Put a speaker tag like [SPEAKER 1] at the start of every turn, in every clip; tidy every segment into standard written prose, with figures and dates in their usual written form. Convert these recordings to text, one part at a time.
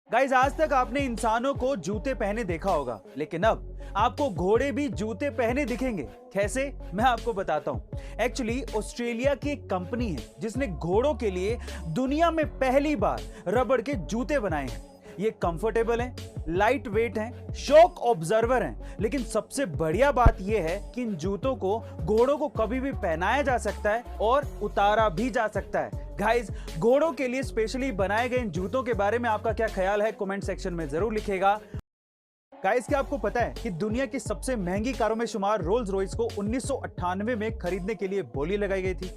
[SPEAKER 1] Guys, आज तक आपने इंसानों को जूते पहने देखा होगा, लेकिन अब आपको घोड़े भी जूते पहने दिखेंगे। कैसे? मैं आपको बताता हूं। एक्चुअली ऑस्ट्रेलिया की एक कंपनी है जिसने घोड़ों के लिए दुनिया में पहली बार रबड़ के जूते बनाए हैं। ये कंफर्टेबल हैं, लाइट वेट हैं, शॉक ऑब्जर्वर हैं, लेकिन सबसे बढ़िया बात यह है कि इन जूतों को घोड़ों को कभी भी पहनाया जा सकता है और उतारा भी जा सकता है। गाइस, घोड़ों के लिए स्पेशली बनाए गए इन जूतों के बारे में आपका क्या ख्याल है? कमेंट सेक्शन में जरूर लिखिएगा। गाइस, क्या आपको पता है कि दुनिया की सबसे महंगी कारों में शुमार रोल्स रॉयस को 1998 में खरीदने के लिए बोली लगाई गई थी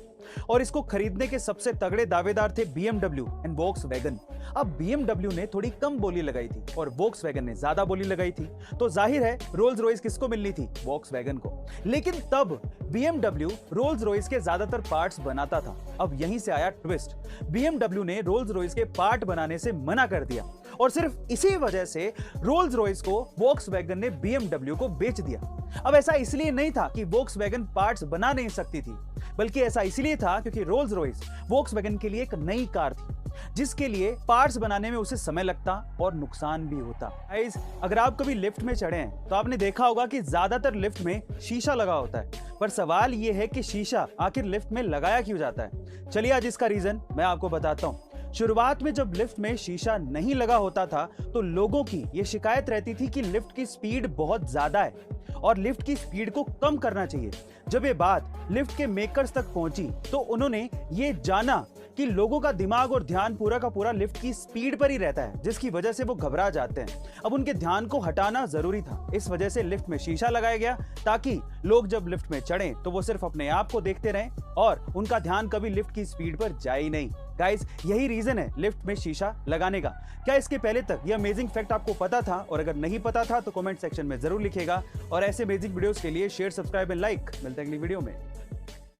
[SPEAKER 1] और इसको खरीदने के सबसे तगड़े दावेदार थे BMW एंड वोक्सवैगन। अब BMW ने थोड़ी कम बोली लगाई थी और वोक्सवैगन ने ज्यादा बोली लगाई थी, तो जाहिर है रोल्स रॉयस किसको मिलनी थी? वोक्सवैगन को। लेकिन तब BMW रोल्स रॉयस के ज्यादातर पार्ट्स बनाता था। अब यहीं से आया ट्विस्ट। BMW ने रोल्स रॉयस के पार्ट बनाने से मना कर दिया और सिर्फ इसी वजह से रोल्स रॉयस को वोक्सवैगन ने BMW को बेच दिया। अब ऐसा इसलिए नहीं था कि वोक्सवैगन पार्ट्स बना नहीं सकती थी, बल्कि ऐसा इसलिए था क्योंकि रोल्स रॉयस वोक्सवैगन के लिए एक नई कार थी जिसके लिए पार्ट्स बनाने में उसे समय लगता और नुकसान भी होता। गाइस, अगर आप कभी लिफ्ट में चढ़े हैं तो आपने देखा होगा कि ज्यादातर लिफ्ट में शीशा लगा होता है, पर सवाल यह है कि शीशा आखिर लिफ्ट में लगाया क्यों जाता है? चलिए आज इसका रीजन मैं आपको बताता हूं। शुरुआत में जब लिफ्ट में शीशा नहीं लगा होता था तो लोगों की यह शिकायत रहती थी कि लिफ्ट की स्पीड बहुत ज्यादा है और लिफ्ट की स्पीड को कम करना चाहिए। जब ये बात लिफ्ट के मेकर्स तक पहुंची तो उन्होंने ये जाना कि लोगों का दिमाग और ध्यान पूरा का पूरा लिफ्ट की स्पीड पर ही रहता है, जिसकी वजह से वो घबरा जाते हैं। अब उनके ध्यान को हटाना जरूरी था, इस वजह से लिफ्ट में शीशा लगाया गया ताकि लोग जब लिफ्ट में चढ़ें तो वो सिर्फ अपने आप को देखते रहें और उनका ध्यान कभी लिफ्ट की स्पीड पर जाए ही नहीं। गाइस, यही रीजन है लिफ्ट में शीशा लगाने का। क्या इसके पहले तक ये अमेजिंग फैक्ट आपको पता था? और अगर नहीं पता था तो कमेंट सेक्शन में जरूर लिखिएगा और ऐसे अमेजिंग वीडियोस के लिए शेयर, सब्सक्राइब एंड लाइक। मिलते हैं अगली वीडियो में।